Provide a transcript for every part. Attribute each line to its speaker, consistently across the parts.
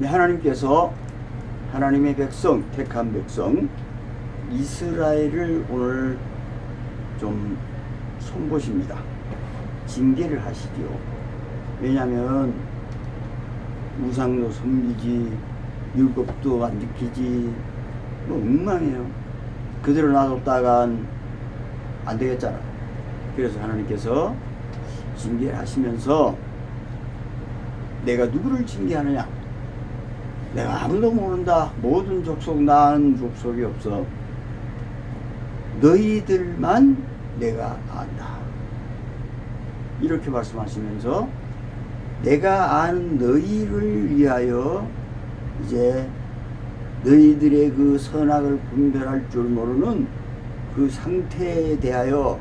Speaker 1: 하나님께서 하나님의 백성, 택한 백성 이스라엘을 오늘 좀 손보십니다. 징계를 하시죠. 왜냐하면 우상도 섬기지, 율법도 안 지키지, 뭐 엉망이에요. 그대로 놔뒀다간 안 되겠잖아. 그래서 하나님께서 징계를 하시면서 내가 누구를 징계하느냐? 내가 아무도 모른다. 모든 족속 나은 족속이 없어. 너희들만 내가 안다. 이렇게 말씀하시면서 내가 아는 너희를 위하여 이제 너희들의 그 선악을 분별할 줄 모르는 그 상태에 대하여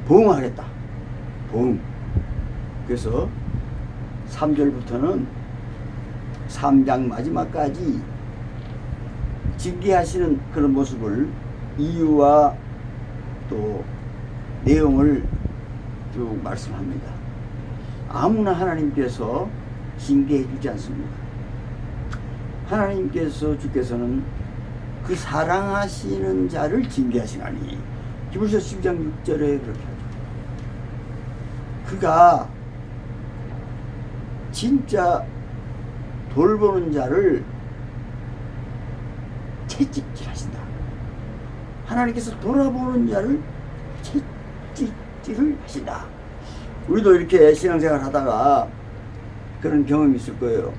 Speaker 1: 보응하겠다. 보응. 그래서 3절부터는 3장 마지막까지 징계하시는 그런 모습을 이유와 또 내용을 쭉 말씀합니다. 아무나 하나님께서 징계해 주지 않습니다. 하나님께서 주께서는 그 사랑하시는 자를 징계하시나니 히브리서 12장 6절에 그렇게 하죠. 그가 진짜 돌보는 자를 채찍질하신다. 하나님께서 돌아보는 자를 채찍질을 하신다. 우리도 이렇게 신앙생활 하다가 그런 경험이 있을 거예요.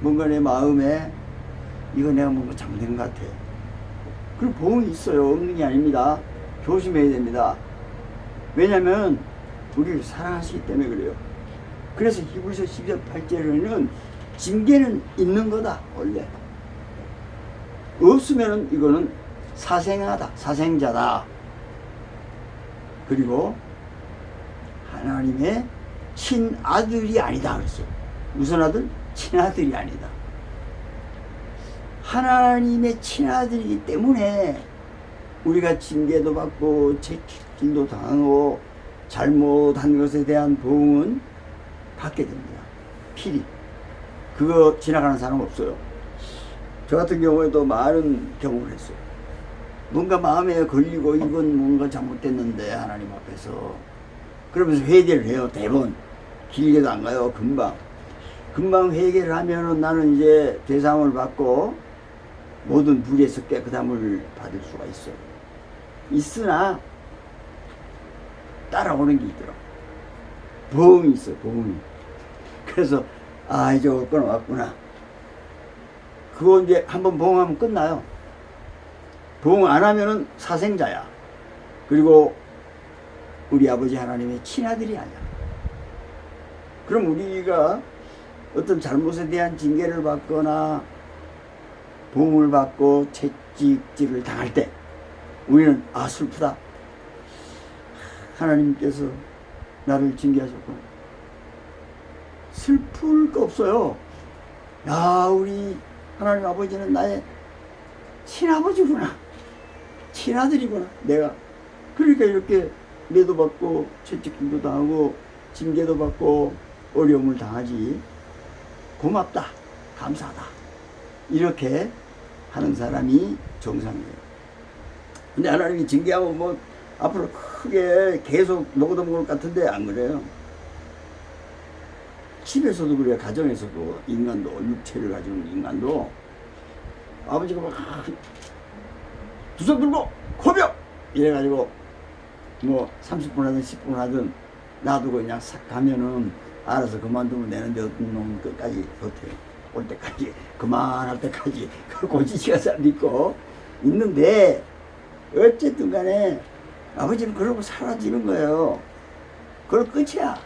Speaker 1: 뭔가 내 마음에 이거 내가 뭔가 잘못된 것 같아. 그런 보험이 있어요. 없는 게 아닙니다. 조심해야 됩니다. 왜냐하면 우리를 사랑하시기 때문에 그래요. 그래서 히브리서 12장 8절에는 징계는 있는 거다. 원래 없으면 이거는 사생하다, 사생자다. 그리고 하나님의 친아들이 아니다 그랬어요. 무슨 아들? 친아들이 아니다. 하나님의 친아들이기 때문에 우리가 징계도 받고 채찍질도 당하고 잘못한 것에 대한 보응은 받게 됩니다. 필히. 그거 지나가는 사람 없어요. 저 같은 경우에도 많은 경험을 했어요. 뭔가 마음에 걸리고 이건 뭔가 잘못됐는데 하나님 앞에서 그러면서 회개를 해요. 대부분 길게도 안 가요. 금방 회개를 하면은 나는 이제 죄사함을 받고 모든 불의에서 깨끗함을 받을 수가 있어요. 있으나 따라오는 게 있더라고. 보응이 있어요. 보응이. 그래서 이제 올 건 왔구나. 그거 이제 한번 보응하면 끝나요. 보응 안 하면은 사생자야. 그리고 우리 아버지 하나님의 친아들이 아니야. 그럼 우리가 어떤 잘못에 대한 징계를 받거나 보응을 받고 채찍질을 당할 때 우리는 슬프다. 하나님께서 나를 징계하셨구나. 슬플 거 없어요. 우리 하나님 아버지는 나의 친아버지구나. 친아들이구나. 내가. 그러니까 이렇게 매도 받고 채찍질도 당하고 징계도 받고 어려움을 당하지. 고맙다. 감사하다. 이렇게 하는 사람이 정상이에요. 근데 하나님이 징계하면 뭐 앞으로 크게 계속 먹어도 먹을 것 같은데 안 그래요. 집에서도 그래요. 가정에서도 인간도 육체를 가지고 인간도 아버지가 막 두 손 들고 고병 이래가지고 뭐 30분 하든 10분 하든 놔두고 그냥 싹 가면은 알아서 그만두면 되는데 어떤 놈은 끝까지 버텨요. 올 때까지 그만할 때까지 그 고지치가 사람도 있고 있는데 어쨌든 간에 아버지는 그러고 사라지는 거예요. 그걸 끝이야.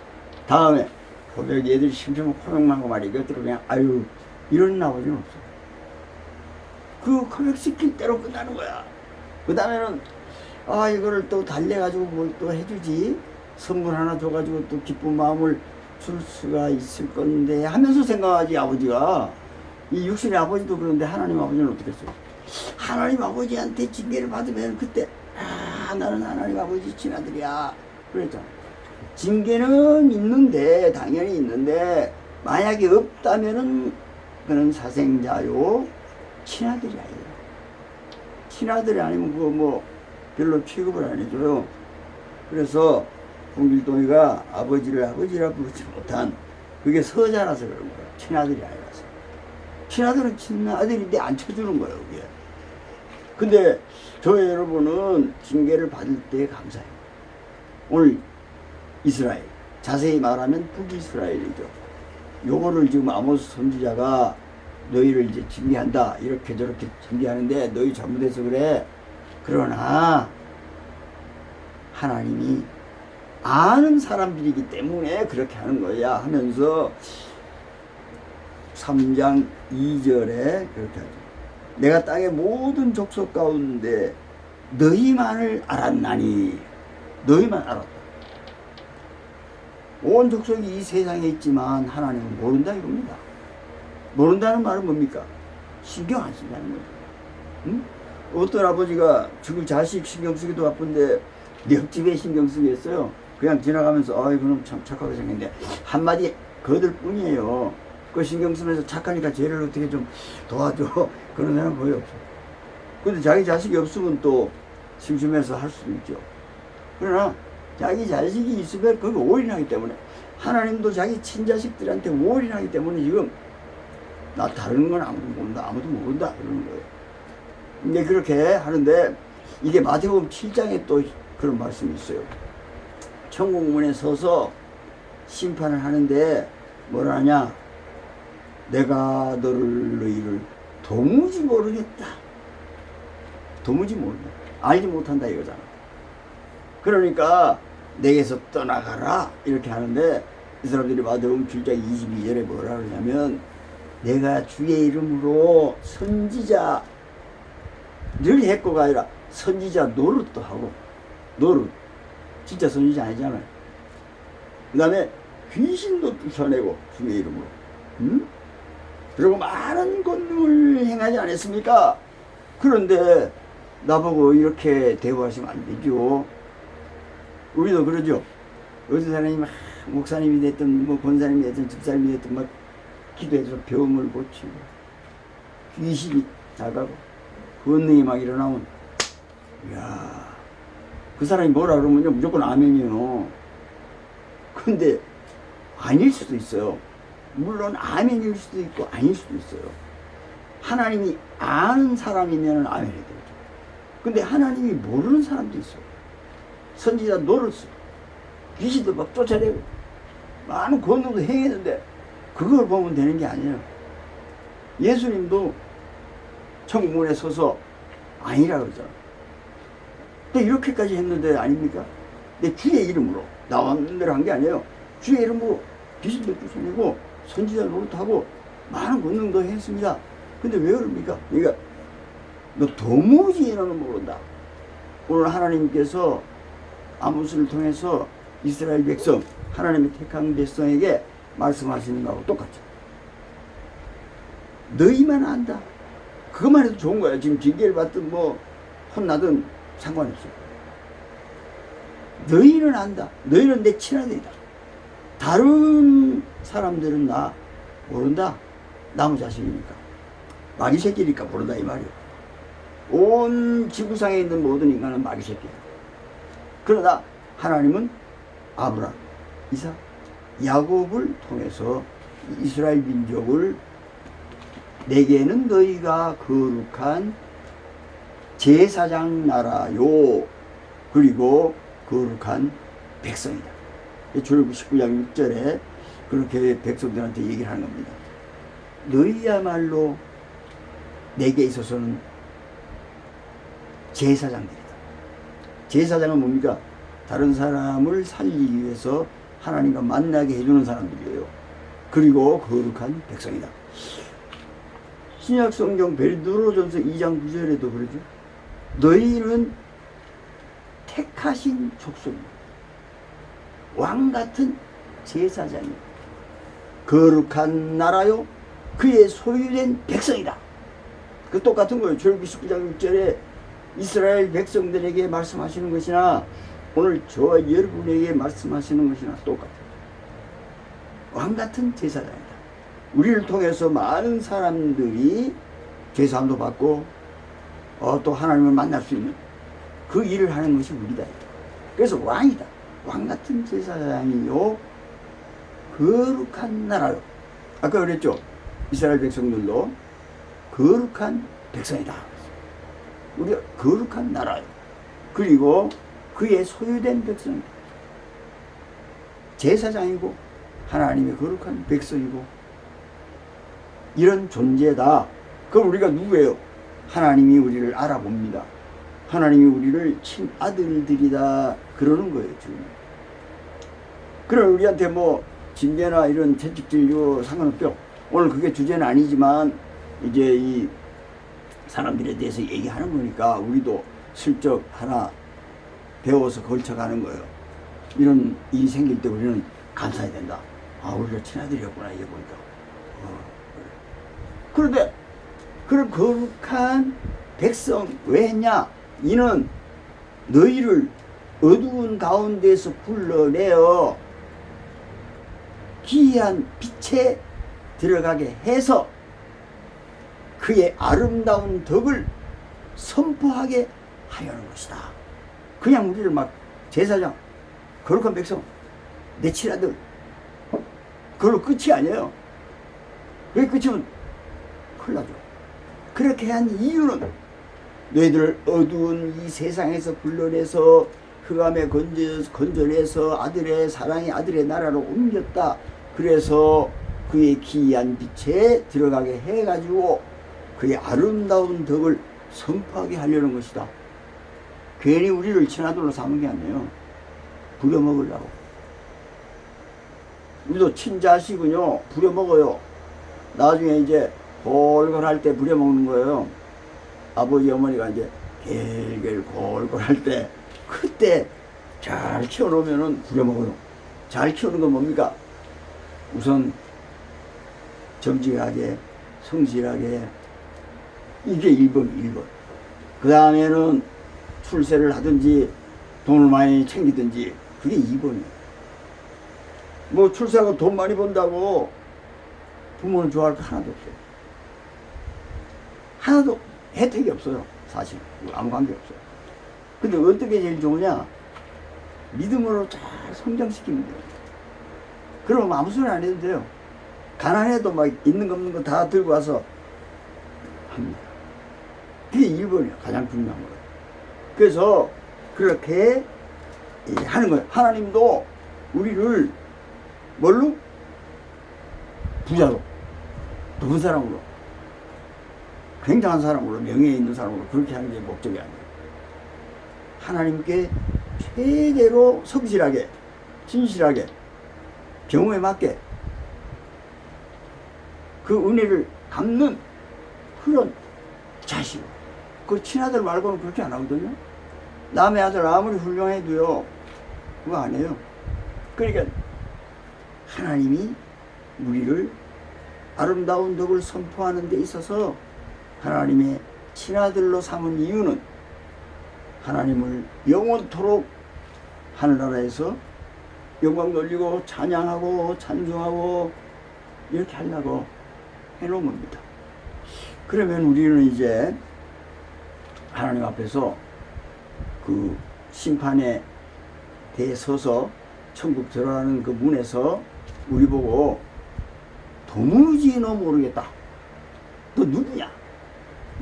Speaker 1: 다음에 고백 얘들이 심심하고 고백만 하고 말이야. 이것들은 그냥 이런 아버지는 없어. 그 고백 시킬 대로 끝나는 거야. 그 다음에는 이거를 또 달래가지고 뭘 또 해주지. 선물 하나 줘가지고 또 기쁜 마음을 줄 수가 있을 건데 하면서 생각하지. 아버지가 이 육신의 아버지도 그런데 하나님 아버지는 어떻게 했어요? 하나님 아버지한테 징계를 받으면 그때 나는 하나님 아버지 친아들이야 그랬잖아. 징계는 있는데 당연히 있는데 만약에 없다면은 그는 사생자요 친아들이 아니에요. 친아들이 아니면 그거 뭐 별로 취급을 안 해줘요. 그래서 홍길동이가 아버지를 아버지라 부르지 못한 그게 서자라서 그런 거예요. 친아들이 아니라서. 친아들은 친아들인데 안 쳐주는 거예요, 그게. 근데 저희 여러분은 징계를 받을 때 감사해요. 오늘 이스라엘, 자세히 말하면 북이스라엘이죠. 요거를 지금 아모스 선지자가 너희를 이제 징계한다, 이렇게 저렇게 징계하는데 너희 잘못해서 그래. 그러나 하나님이 아는 사람들이기 때문에 그렇게 하는 거야 하면서 3장 2절에 그렇게 하죠. 내가 땅의 모든 족속 가운데 너희만을 알았나니. 너희만 알았다. 온 족속이 이 세상에 있지만 하나님은 모른다 이겁니다. 모른다는 말은 뭡니까? 신경 안 쓴다는 거죠. 응? 어떤 아버지가 지금 자식 신경 쓰기도 바쁜데 내 옆집에 신경 쓰겠어요? 그냥 지나가면서 아이 그럼 참 착하게 생겼는데 한마디 거들 뿐이에요. 그 신경 쓰면서 착하니까 쟤를 어떻게 좀 도와줘. 그런 사람 거의 없어요. 근데 자기 자식이 없으면 또 심심해서 할 수도 있죠. 그러나 자기 자식이 있으면 그거 올인하기 때문에 하나님도 자기 친자식들한테 올인하기 때문에 지금 나 다른 건 아무도 모른다. 아무도 모른다. 이러는 거예요. 근데 그렇게 하는데 이게 마태복음 7장에 또 그런 말씀이 있어요. 천국문에 서서 심판을 하는데 뭐라 하냐? 내가 너희를 도무지 모르겠다. 도무지 모른다. 알지 못한다 이거잖아. 그러니까 내게서 떠나가라 이렇게 하는데 이 사람들이 마태복음 7장 22절에 뭐라 그러냐면 내가 주의 이름으로 선지자를 했고가 아니라 선지자 노릇도 하고 노릇 진짜 선지자 아니잖아요. 그 다음에 귀신도 쫓아내고 주의 이름으로 그리고 많은 권능을 행하지 않았습니까? 그런데 나보고 이렇게 대우하시면 안 되죠. 우리도 그러죠. 어느 사람이 막 목사님이 됐든 뭐 권사님이 됐든 집사님이 됐든 막 기도해서 병을 고치고 귀신이 나가고 권능이 막 일어나면 이야 그 사람이 뭐라 그러면요 무조건 아멘이요. 근데 아닐 수도 있어요. 물론 아멘일 수도 있고 아닐 수도 있어요. 하나님이 아는 사람이면 아멘이 되죠. 근데 하나님이 모르는 사람도 있어요. 선지자 노릇을 귀신도 막 쫓아내고 많은 권능도 행했는데 그걸 보면 되는 게 아니에요. 예수님도 천국문에 서서 아니라 그러잖아요. 근데 이렇게까지 했는데 아닙니까? 근데 주의 이름으로 나온 대로 한 게 아니에요. 주의 이름으로 귀신도 쫓아내고 선지자 노릇하고 많은 권능도 했습니다. 근데 왜 그럽니까? 그러니까 너 도무지 너는 모른다. 오늘 하나님께서 아모스를 통해서 이스라엘 백성 하나님의 택한 백성에게 말씀하시는 거하고 똑같죠. 너희만 안다. 그것만 해도 좋은 거야. 지금 징계를 받든 뭐 혼나든 상관없어요. 너희는 안다. 너희는 내 친아들이다. 다른 사람들은 나 모른다. 나무 자식이니까. 마귀 새끼니까 모른다 이 말이에요. 온 지구상에 있는 모든 인간은 마귀 새끼야. 그러나 하나님은 아브라함, 이삭, 야곱을 통해서 이스라엘 민족을 내게는 너희가 거룩한 제사장 나라요 그리고 거룩한 백성이다. 출애굽 19장 6절에 그렇게 백성들한테 얘기를 하는 겁니다. 너희야말로 내게 있어서는 제사장들이다. 제사장은 뭡니까? 다른 사람을 살리기 위해서 하나님과 만나게 해주는 사람들이에요. 그리고 거룩한 백성이다. 신약 성경 베드로전서 2장 9절에도 그러죠. 너희는 택하신 족속이다. 왕 같은 제사장이다. 거룩한 나라요. 그의 소유된 백성이다. 그 똑같은 거예요. 출애굽기 19장 6절에 이스라엘 백성들에게 말씀하시는 것이나 오늘 저와 여러분에게 말씀하시는 것이나 똑같아요. 왕 같은 제사장이다. 우리를 통해서 많은 사람들이 죄사함도 받고 또 하나님을 만날 수 있는 그 일을 하는 것이 우리다. 그래서 왕이다. 왕 같은 제사장이요 거룩한 나라요. 아까 그랬죠. 이스라엘 백성들도 거룩한 백성이다. 우리가 거룩한 나라요. 그리고 그의 소유된 백성이다. 제사장이고 하나님의 거룩한 백성이고 이런 존재다. 그럼 우리가 누구예요? 하나님이 우리를 알아봅니다. 하나님이 우리를 친아들들이다 그러는 거예요. 지금. 그럼 우리한테 뭐 징계나 이런 채찍질료 상관없죠. 오늘 그게 주제는 아니지만 이제 이 사람들에 대해서 얘기하는 거니까 우리도 슬쩍 하나 배워서 걸쳐가는 거예요. 이런 일이 생길 때 우리는 감사해야 된다. 아, 우리가 친아들이었구나 이게 보니까. 그런데 그런 거룩한 백성 왜 했냐? 이는 너희를 어두운 가운데서 불러내어 기이한 빛에 들어가게 해서 그의 아름다운 덕을 선포하게 하려는 것이다. 그냥 우리를 막 제사장, 거룩한 백성, 내 친아들 그걸로 끝이 아니에요. 그게 끝이면 큰일 나죠. 그렇게 한 이유는 너희들을 어두운 이 세상에서 불러내서 흑암에 건져내서 아들의 사랑의 아들의 나라로 옮겼다. 그래서 그의 기이한 빛에 들어가게 해가지고 그의 아름다운 덕을 선포하게 하려는 것이다. 괜히 우리를 친아들로 삼은 게 아니에요. 부려먹으려고. 우리도 친자식은요 부려먹어요. 나중에 이제 골골할 때 부려먹는 거예요. 아버지 어머니가 이제 겔겔 골골할 때 그때 잘 키워놓으면은 부려먹어요. 잘 키우는 건 뭡니까? 우선 정직하게 성실하게 이게 1번. 그 다음에는 출세를 하든지 돈을 많이 챙기든지 그게 2번이에요. 뭐 출세하고 돈 많이 번다고 부모는 좋아할 거 하나도 없어요. 하나도 혜택이 없어요. 사실 아무 관계 없어요. 근데 어떻게 제일 좋으냐? 믿음으로 잘 성장시키면 돼요. 그럼 아무 소리 안 해도 돼요. 가난해도 막 있는 거 없는 거 다 들고 와서 합니다. 그게 1번이에요. 가장 중요한 거예요. 그래서 그렇게 하는 거예요. 하나님도 우리를 뭘로? 부자로, 좋은 사람으로, 굉장한 사람으로, 명예 있는 사람으로 그렇게 하는 게 목적이 아니에요. 하나님께 최대로 성실하게, 진실하게, 경우에 맞게 그 은혜를 갚는 그런 자식. 그 친아들 말고는 그렇게 안 하거든요. 남의 아들 아무리 훌륭해도요 그거 안 해요. 그러니까 하나님이 우리를 아름다운 덕을 선포하는 데 있어서 하나님의 친아들로 삼은 이유는 하나님을 영원토록 하늘나라에서 영광 돌리고 찬양하고 찬송하고 이렇게 하려고 해놓은 겁니다. 그러면 우리는 이제 하나님 앞에서 그 심판에 대서서 천국 들어가는 그 문에서 우리 보고 도무지 너 모르겠다. 너 누구냐?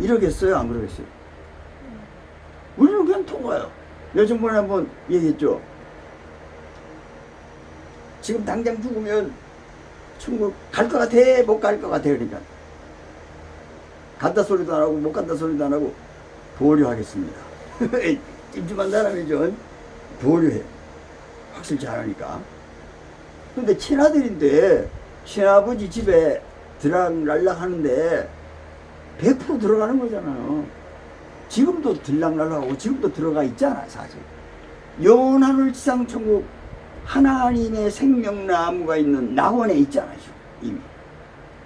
Speaker 1: 이러겠어요? 안 그러겠어요? 우리는 그냥 통과해요. 요즘번에 한번 얘기했죠. 지금 당장 죽으면 천국 갈 것 같아? 못 갈 것 같아? 그러니까 간다 소리도 안 하고 못 간다 소리도 안 하고 보류하겠습니다. 찜찜한 사람이죠. 보류해. 확실히 잘하니까. 근데 친아들인데 친아버지 집에 들락날락 하는데 100% 들어가는 거잖아요. 지금도 들락날락하고 지금도 들어가 있잖아요. 사실 영원한 지상천국 하나님의 생명나무가 있는 낙원에 있잖아요. 이미.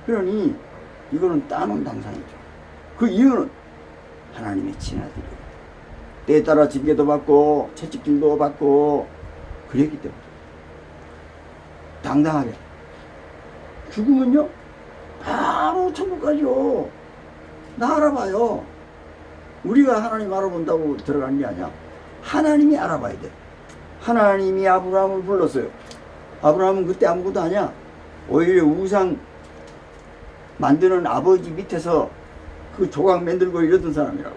Speaker 1: 그러니 이거는 따놓은 당상이죠. 그 이유는 하나님의 친아들이에요. 때에 따라 징계도 받고 채찍질도 받고 그랬기 때문에 당당하게 죽으면요 천국 가죠. 나 알아봐요. 우리가 하나님 알아본다고 들어가는 게 아니야. 하나님이 알아봐야 돼. 하나님이 아브라함을 불렀어요. 아브라함은 그때 아무것도 아니야. 오히려 우상 만드는 아버지 밑에서 그 조각 만들고 이러던 사람이라고.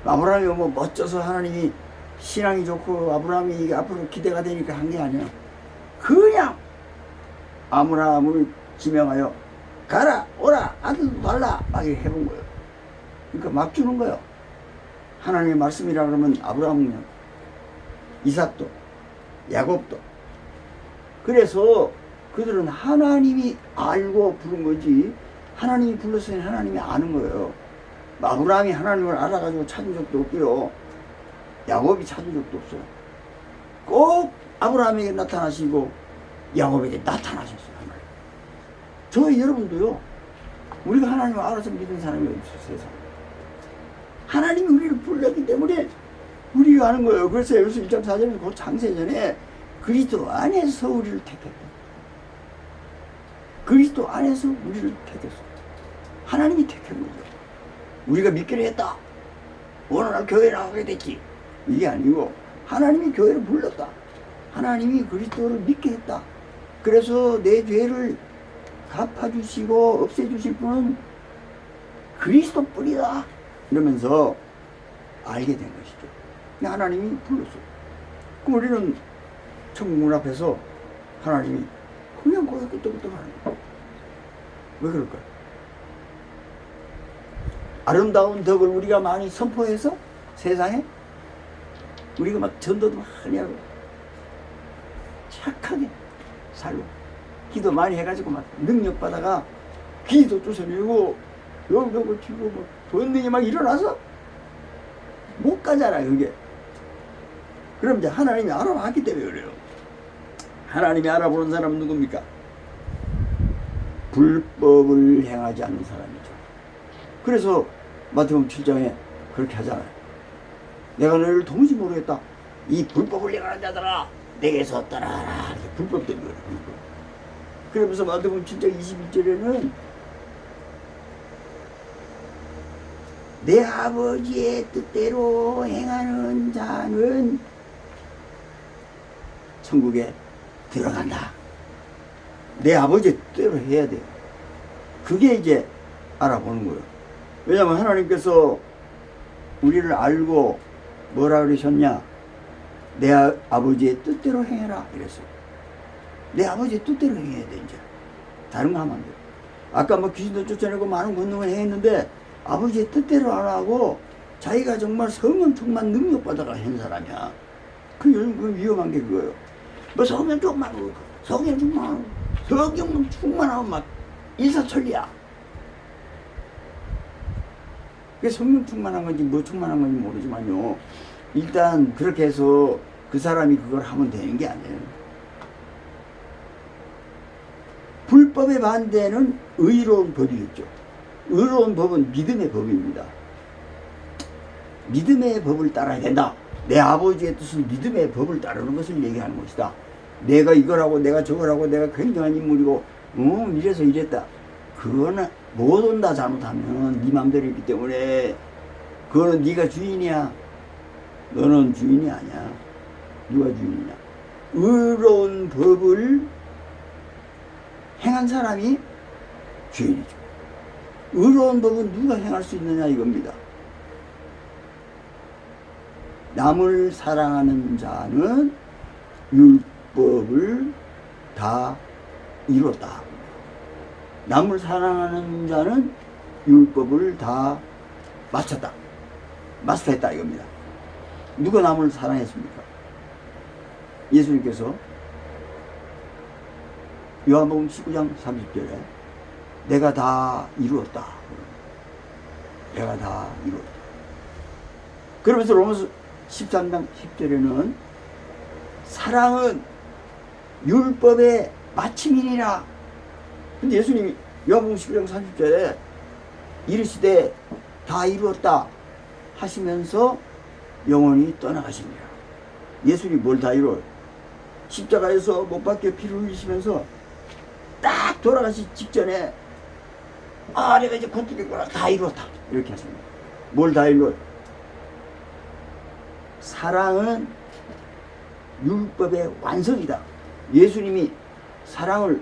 Speaker 1: 아브라함이 뭐 멋져서 하나님이 신앙이 좋고 아브라함이 앞으로 기대가 되니까 한 게 아니야. 그냥 아브라함을 지명하여 가라 오라 아들도 달라 막 이렇게 해본 거예요. 그러니까 막 주는 거예요. 하나님의 말씀이라 그러면 아브라함은 이삭도 야곱도. 그래서 그들은 하나님이 알고 부른 거지 하나님이 불렀으니 하나님이 아는 거예요. 아브라함이 하나님을 알아가지고 찾은 적도 없고요. 야곱이 찾은 적도 없어요. 꼭 아브라함에게 나타나시고 야곱에게 나타나셨어요. 하나님. 저희 여러분도요. 우리가 하나님을 알아서 믿는 사람이 없어요. 세상에. 하나님이 우리를 불렀기 때문에 우리가 아는 거예요. 그래서 에베소 1장 4절에서 그 장세전에 그리스도 안에서 우리를 택했다. 그리스도 안에서 우리를 택했어. 하나님이 택한 거죠. 우리가 믿기로 했다. 어느 날 교회 나가게 됐지. 이게 아니고 하나님이 교회를 불렀다. 하나님이 그리스도를 믿게 했다. 그래서 내 죄를 갚아주시고 없애주실 분은 그리스도 뿐이다. 이러면서 알게 된 것이죠. 하나님이 불렀어요. 그럼 우리는 천국 앞에서 하나님이 그냥 거기서 끄떡끄떡 하는 거예요. 왜 그럴까요? 아름다운 덕을 우리가 많이 선포해서 세상에 우리가 막 전도도 많이 하고 착하게 살고 기도 많이 해가지고 막 능력받아가 기도 쫓아내고 여기도 고치고 뭐 본능이 막 일어나서 못 가잖아 그게. 그럼 이제 하나님이 알아봤기 때문에 그래요. 하나님이 알아보는 사람은 누굽니까? 불법을 행하지 않는 사람이죠. 그래서 마태복음 7장에 그렇게 하잖아요. 내가 너희를 도무지 모르겠다. 이 불법을 행하는 자들아 내게서 떠나라. 불법 때문에 그래. 불법. 그러면서 마태복음 7장 21절에는 내 아버지의 뜻대로 행하는 자는 천국에 들어간다. 내 아버지의 뜻대로 해야 돼요. 그게 이제 알아보는 거예요. 왜냐하면 하나님께서 우리를 알고 뭐라 그러셨냐? 내 아버지의 뜻대로 행해라 이랬어요. 내 아버지의 뜻대로 행해야 돼 이제. 다른 거 하면 안 돼요. 아까 뭐 귀신도 쫓아내고 많은 권능을 행했는데 아버지의 뜻대로 안 하고 자기가 정말 성령 충만 능력받아가 한 사람이야. 그 위험한 게 그거예요. 뭐 성령 충만하고 성령 충만하고 막 일사천리야. 그게 성령 충만한 건지 뭐 충만한 건지 모르지만요. 일단 그렇게 해서 그 사람이 그걸 하면 되는 게 아니에요. 불법의 반대는 의로운 법이겠죠. 의로운 법은 믿음의 법입니다. 믿음의 법을 따라야 된다. 내 아버지의 뜻은 믿음의 법을 따르는 것을 얘기하는 것이다. 내가 이걸 하고 내가 저걸 하고 내가 굉장한 인물이고 이래서 이랬다. 그거는 뭐든 다 잘못하면 네 맘대로 있기 때문에 그거는 네가 주인이야. 너는 주인이 아니야. 누가 주인이냐. 의로운 법을 행한 사람이 주인이죠. 의로운 법은 누가 행할 수 있느냐 이겁니다. 남을 사랑하는 자는 율법을 다 이뤘다. 남을 사랑하는 자는 율법을 다 마쳤다. 마스터했다 이겁니다. 누가 남을 사랑했습니까? 예수님께서 요한복음 19장 30절에 내가 다 이루었다. 내가 다 이루었다. 그러면서 로마서 13장 10절에는 사랑은 율법의 마침이니라. 근데 예수님이 요한복음 19장 30절에 이르시되 다 이루었다 하시면서 영원히 떠나가십니다. 예수님이 뭘 다 이루어요? 십자가에서 못 박혀 피를 흘리시면서 딱 돌아가시 직전에 아, 내가 이제 곧 죽겠구나. 다 이루었다. 이렇게 하십니다. 뭘 다 이루었다? 사랑은 율법의 완성이다. 예수님이 사랑을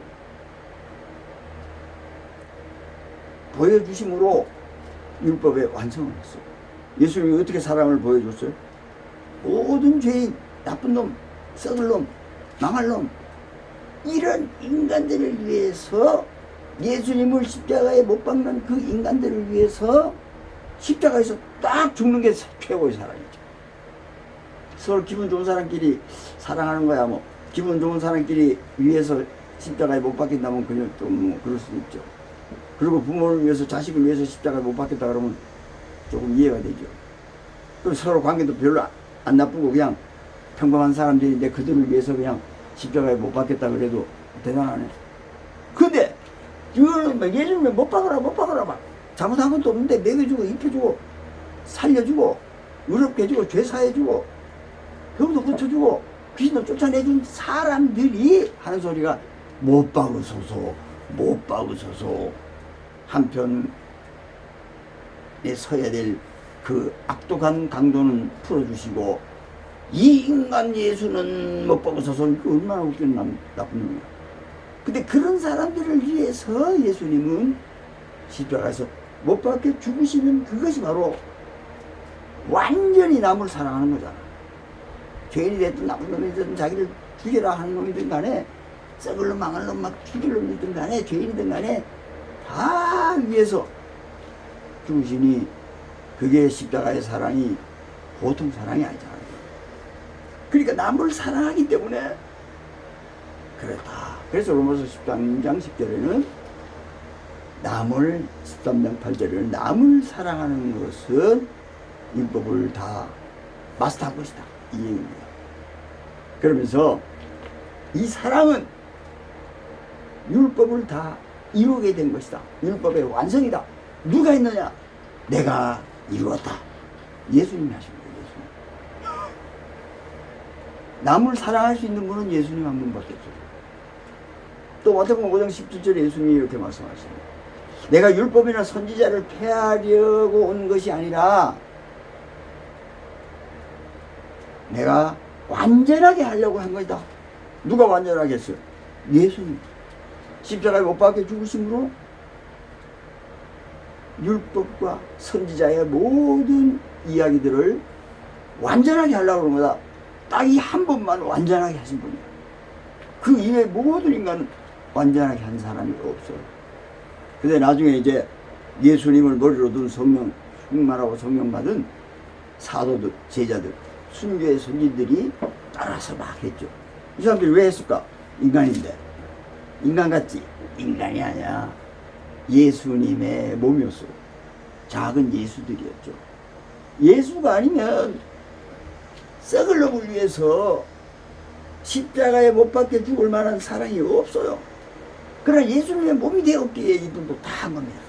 Speaker 1: 보여주심으로 율법의 완성을 했어요. 예수님이 어떻게 사랑을 보여줬어요? 모든 죄인, 나쁜 놈, 썩을 놈, 망할 놈, 이런 인간들을 위해서 예수님을 십자가에 못 박는 그 인간들을 위해서 십자가에서 딱 죽는 게 최고의 사랑이죠. 서로 기분 좋은 사람끼리 사랑하는 거야. 뭐 기분 좋은 사람끼리 위해서 십자가에 못 박힌다면 그냥 좀 뭐 그럴 수도 있죠. 그리고 부모를 위해서 자식을 위해서 십자가에 못 박혔다 그러면 조금 이해가 되죠. 또 서로 관계도 별로 안 나쁘고 그냥 평범한 사람들인데 그들을 위해서 그냥 십자가에 못 박혔다 그래도 대단하네. 근데 이거는 막 예수님을 못 박아라 못 박아라 막 잘못한 것도 없는데 먹여주고 입혀주고 살려주고 의롭게 해주고 죄 사해주고 병도 고쳐주고 귀신도 쫓아내준 사람들이 하는 소리가 못 박으소서 못 박으소서. 한편에 서야 될 그 악독한 강도는 풀어주시고 이 인간 예수는 못 박으소서. 이거 얼마나 웃기는 나쁜 놈이야. 근데 그런 사람들을 위해서 예수님은 십자가에서 못 박혀 죽으시는 그것이 바로 완전히 남을 사랑하는 거잖아. 죄인이 됐든 나쁜 놈이든 자기를 죽여라 하는 놈이든 간에 썩을 놈 망할 놈 막 죽일 놈이든 간에 죄인이든 간에 다 위해서 죽으시니 그게 십자가의 사랑이 보통 사랑이 아니잖아요. 그러니까 남을 사랑하기 때문에 그렇다. 그래서 로마서 13장 10절에는 남을 13장 8절에는 남을 사랑하는 것은 율법을 다 마스터한 것이다. 이 얘기입니다. 그러면서 이 사랑은 율법을 다 이루게 된 것이다. 율법의 완성이다. 누가 했느냐? 내가 이루었다. 예수님이 하신 거예요. 예수님. 남을 사랑할 수 있는 분은 예수님 한 분밖에 없어요. 또 마태복음 5장 17절에 예수님이 이렇게 말씀하십니다. 내가 율법이나 선지자를 폐하려고 온 것이 아니라 내가 완전하게 하려고 한 것이다. 누가 완전하게 했어요? 예수님. 십자가에 못 박혀 죽으심으로 율법과 선지자의 모든 이야기들을 완전하게 하려고 그런 거다. 딱 이 한 번만 완전하게 하신 분이야. 그 이외에 모든 인간은 완전하게 한 사람이 없어요. 근데 나중에 이제 예수님을 머리로 둔 성령, 충만하고 성령 받은 사도들, 제자들, 순교의 선진들이 따라서 막 했죠. 이 사람들이 왜 했을까? 인간인데. 인간 같지? 인간이 아니야. 예수님의 몸이었어. 작은 예수들이었죠. 예수가 아니면 썩을 놈을 위해서 십자가에 못 박혀 죽을 만한 사랑이 없어요. 그러나 예수님의 몸이 되었기에 이들도 다 한 겁니다.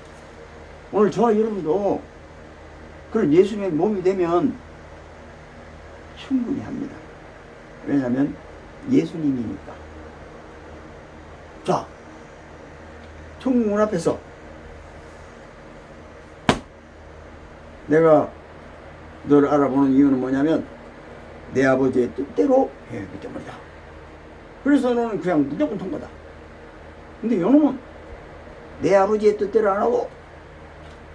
Speaker 1: 오늘 저와 여러분도 그런 예수님의 몸이 되면 충분히 합니다. 왜냐하면 예수님이니까. 자, 천국 문 앞에서 내가 너를 알아보는 이유는 뭐냐면 내 아버지의 뜻대로 해야하기 때문이다. 그래서 너는 그냥 무조건 통과다. 근데 이놈은 내 아버지의 뜻대로 안 하고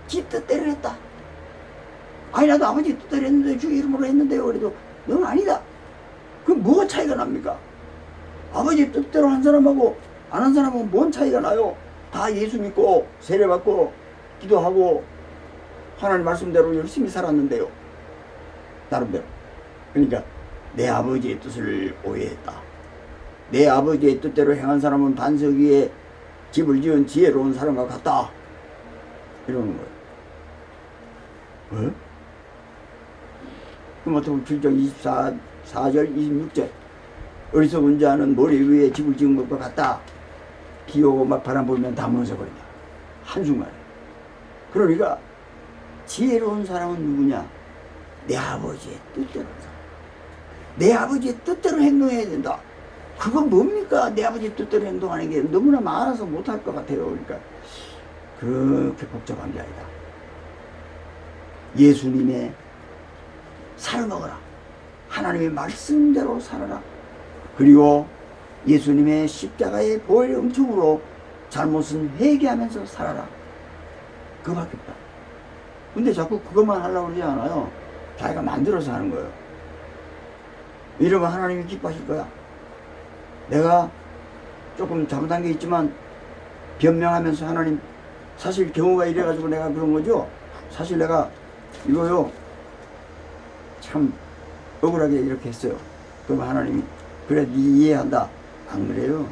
Speaker 1: 지 뜻대로 했다. 아니 나도 아버지 뜻대로 했는데 주 이름으로 했는데요. 그래도 넌 아니다. 그럼 뭐가 차이가 납니까? 아버지 뜻대로 한 사람하고 안 한 사람하고 뭔 차이가 나요? 다 예수 믿고 세례받고 기도하고 하나님 말씀대로 열심히 살았는데요. 나름대로. 그러니까 내 아버지의 뜻을 오해했다. 내 아버지의 뜻대로 행한 사람은 반석 위에 집을 지은 지혜로운 사람과 같다. 이러는 거예요. 왜? 그럼 어떻게 7장 24절 26절 어리석은 자는 모래 위에 집을 지은 것과 같다. 비 오고 막 바람 불면 다 무너져버린다. 한순간에. 그러니까 지혜로운 사람은 누구냐? 내 아버지의 뜻대로 한다. 내 아버지의 뜻대로 행동해야 된다. 그건 뭡니까? 내 아버지의 뜻대로 행동하는 게 너무나 많아서 못할 것 같아요. 그러니까 그렇게 복잡한 게 아니다. 예수님의 살을 먹어라. 하나님의 말씀대로 살아라. 그리고 예수님의 십자가의 보혈의 응축으로 잘못은 회개하면서 살아라. 그거밖에 없다. 근데 자꾸 그것만 하려고 그러지 않아요. 자기가 만들어서 하는 거예요. 이러면 하나님이 기뻐하실 거야. 내가 조금 잘못한 게 있지만 변명하면서 하나님, 사실 경우가 이래가지고 내가 그런 거죠. 사실 내가 이거요 참 억울하게 이렇게 했어요. 그럼 하나님이 그래 네 이해한다. 안 그래요.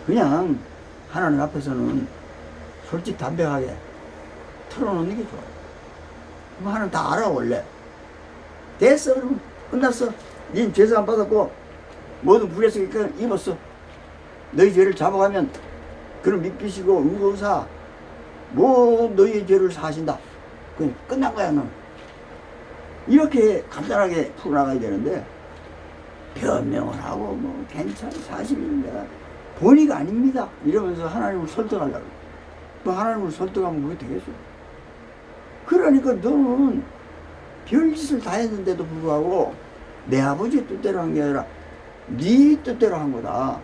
Speaker 1: 그냥 하나님 앞에서는 솔직 담백하게 털어놓는 게 좋아요. 그럼 하나님 다 알아. 원래 됐어. 그러면 끝났어. 닌 죄사 안 받았고 모든 불의했으니까 입었어. 너희 죄를 잡아가면 그럼 믿기시고 의사 뭐 너희의 죄를 사하신다. 그냥 끝난 거야. 너 이렇게 간단하게 풀어나가야 되는데 변명을 하고 뭐 괜찮아 사실은 내가 본의가 아닙니다 이러면서 하나님을 설득하려고. 뭐 하나님을 설득하면 그게 되겠어. 그러니까 너는 별짓을 다 했는데도 불구하고 내 아버지의 뜻대로 한 게 아니라 네 뜻대로 한 거다.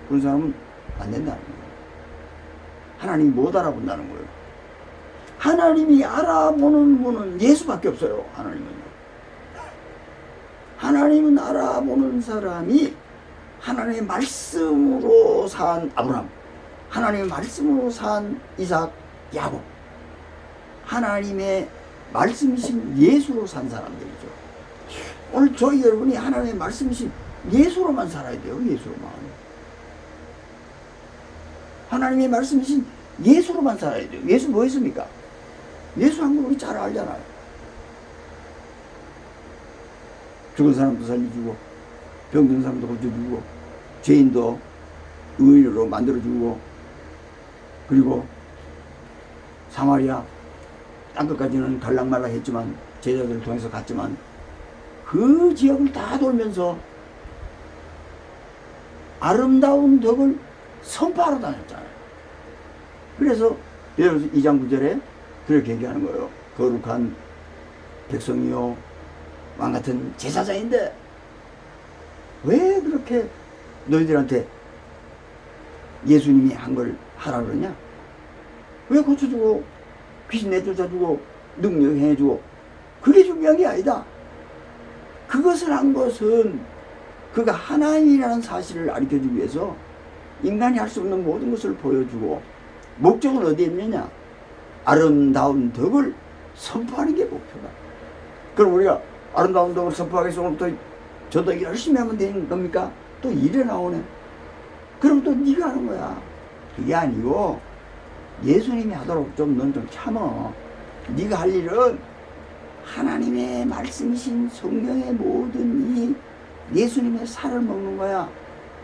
Speaker 1: 그런 사람은 안 된다는 거예요. 하나님이 못 알아본다는 거예요. 하나님이 알아보는 분은 예수밖에 없어요. 하나님은 알아보는 사람이 하나님의 말씀으로 산 아브라함, 하나님의 말씀으로 산 이삭, 야곱, 하나님의 말씀이신 예수로 산 사람들이죠. 오늘 저희 여러분이 하나님의 말씀이신 예수로만 살아야 돼요. 예수로만. 하나님의 말씀이신 예수로만 살아야 돼요. 예수 뭐 했습니까? 예수 한 거 우리 잘 알잖아요. 죽은 사람도 살려주고 병든 사람도 고쳐주고 죄인도 의인으로 만들어주고 그리고 사마리아 땅끝까지는 갈락말락 했지만 제자들을 통해서 갔지만 그 지역을 다 돌면서 아름다운 덕을 선포하러 다녔잖아요. 그래서 예를 들어서 2장 9절에 그렇게 얘기하는 거예요. 거룩한 백성이요 왕같은 제사장인데 왜 그렇게 너희들한테 예수님이 한 걸 하라 그러냐? 왜 고쳐주고 귀신 내쫓아주고 능력 해주고 그게 중요한 게 아니다. 그것을 한 것은 그가 하나님이라는 사실을 가르쳐주기 위해서 인간이 할 수 없는 모든 것을 보여주고 목적은 어디에 있느냐? 아름다운 덕을 선포하는 게 목표다. 그럼 우리가 아름다운 덕을 선포하기 위해서 오늘부터 저도 열심히 하면 되는 겁니까? 또 일에 나오네. 그럼 또 네가 하는 거야. 그게 아니고 예수님이 하도록 좀 넌 좀 참어. 네가 할 일은 하나님의 말씀이신 성경의 모든 이 예수님의 살을 먹는 거야.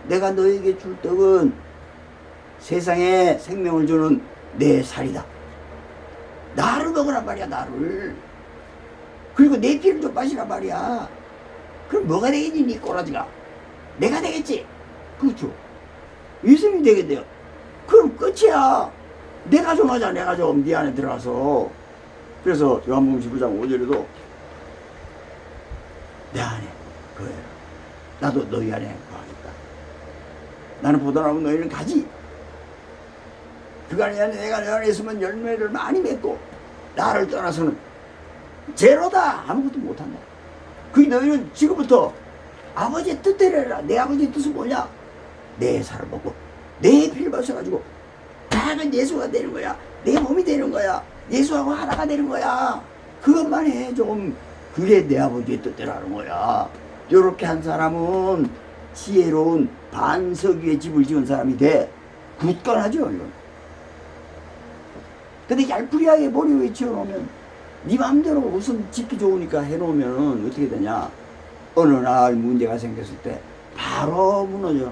Speaker 1: 내가 너에게 줄 떡은 세상에 생명을 주는 내 살이다. 나를 먹으란 말이야. 나를. 그리고 내 피를 좀 마시란 말이야. 그럼 뭐가 되겠니? 네 꼬라지가. 내가 되겠지. 그렇죠. 예수님이 되겠대요. 그럼 끝이야. 내가 좀 하자. 내가 좀 네 안에 들어가서. 그래서 요한복음 15장 5절에도 내 안에 거해라. 나도 너희 안에 거하겠다. 나는 포도나무 너희는 가지. 그가 내 안에 내가 내 안에 있으면 열매를 많이 맺고 나를 떠나서는 제로다. 아무것도 못한다. 그 너희는 지금부터 아버지의 뜻대로 해라. 내 아버지의 뜻은 뭐냐? 내 살을 먹고 내 피를 마셔가지고 다른 예수가 되는 거야. 내 몸이 되는 거야. 예수하고 하나가 되는 거야. 그것만 해. 좀 그게 내 아버지의 뜻대로 하는 거야. 이렇게 한 사람은 지혜로운 반석 위에 집을 지은 사람이 돼. 굳건하죠 이건. 근데 얄푸리하게 머리 위에 지어놓으면 네 맘대로 우선 짓기 좋으니까 해놓으면 어떻게 되냐? 어느 날 문제가 생겼을 때 바로 무너져.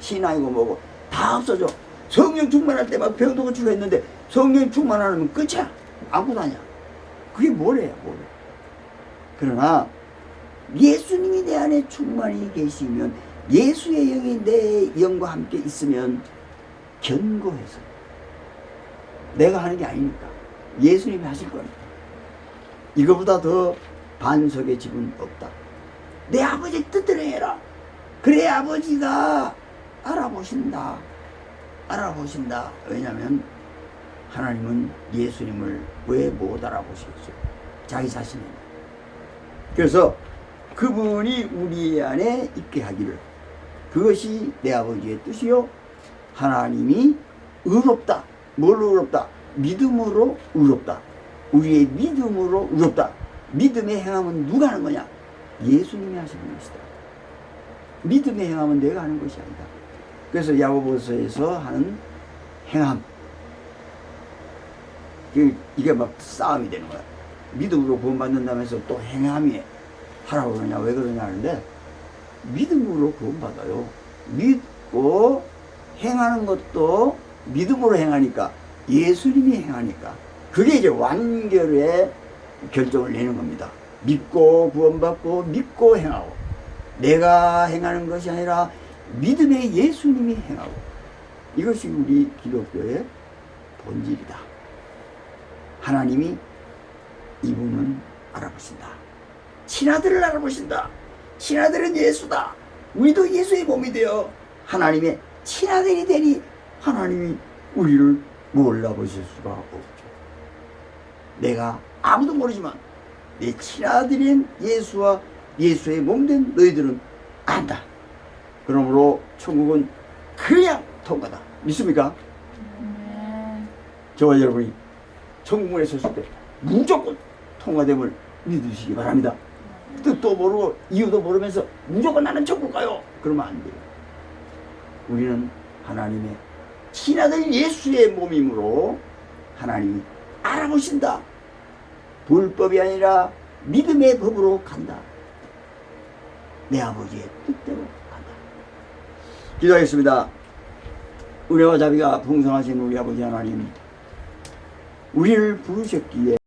Speaker 1: 신앙이고 뭐고 다 없어져. 성령 충만할 때 막 병도 고치고 했는데 성령 충만 안 하면 끝이야. 아무도 아니야. 그게 뭐래요? 뭐래. 그러나 예수님이 내 안에 충만히 계시면 예수의 영이 내 영과 함께 있으면 견고해서 내가 하는 게 아니니까 예수님이 하실 거니까. 이거보다 더 반석의 집은 없다. 내 아버지 뜻대로 해라. 그래 아버지가 알아보신다. 알아보신다. 왜냐하면 하나님은 예수님을 왜 못 알아보시겠어요? 자기 자신이. 그래서 그분이 우리 안에 있게 하기를, 그것이 내 아버지의 뜻이요 하나님이 의롭다. 뭘로 의롭다? 믿음으로 의롭다. 우리의 믿음으로 의롭다. 믿음의 행함은 누가 하는 거냐? 예수님이 하시는 것이다. 믿음의 행함은 내가 하는 것이 아니다. 그래서 야고보서에서 하는 행함, 이게 막 싸움이 되는 거야. 믿음으로 구원받는다면서 또 행함이 하라고 그러냐, 왜 그러냐 하는데, 믿음으로 구원받아요. 믿고 행하는 것도 믿음으로 행하니까, 예수님이 행하니까, 그게 이제 완결의 결정을 내는 겁니다. 믿고 구원받고 믿고 행하고, 내가 행하는 것이 아니라 믿음의 예수님이 행하고, 이것이 우리 기독교의 본질이다. 하나님이 이분은 알아보신다. 친아들을 알아보신다. 친아들은 예수다. 우리도 예수의 몸이 되어 하나님의 친아들이 되니 하나님이 우리를 몰라보실 수가 없죠. 내가 아무도 모르지만 내 친아들인 예수와 예수의 몸된 너희들은 안다. 그러므로 천국은 그냥 통과다. 믿습니까? 저와 여러분이 천국문에 섰을 때 무조건 통과됨을 믿으시기 바랍니다. 뜻도 모르고 이유도 모르면서 무조건 나는 천국 가요, 그러면 안 돼요. 우리는 하나님의 친아들 예수의 몸이므로 하나님이 알아보신다. 불법이 아니라 믿음의 법으로 간다. 내 아버지의 뜻대로 간다. 기도하겠습니다. 은혜와 자비가 풍성하신 우리 아버지 하나님, 우리를 부르셨기에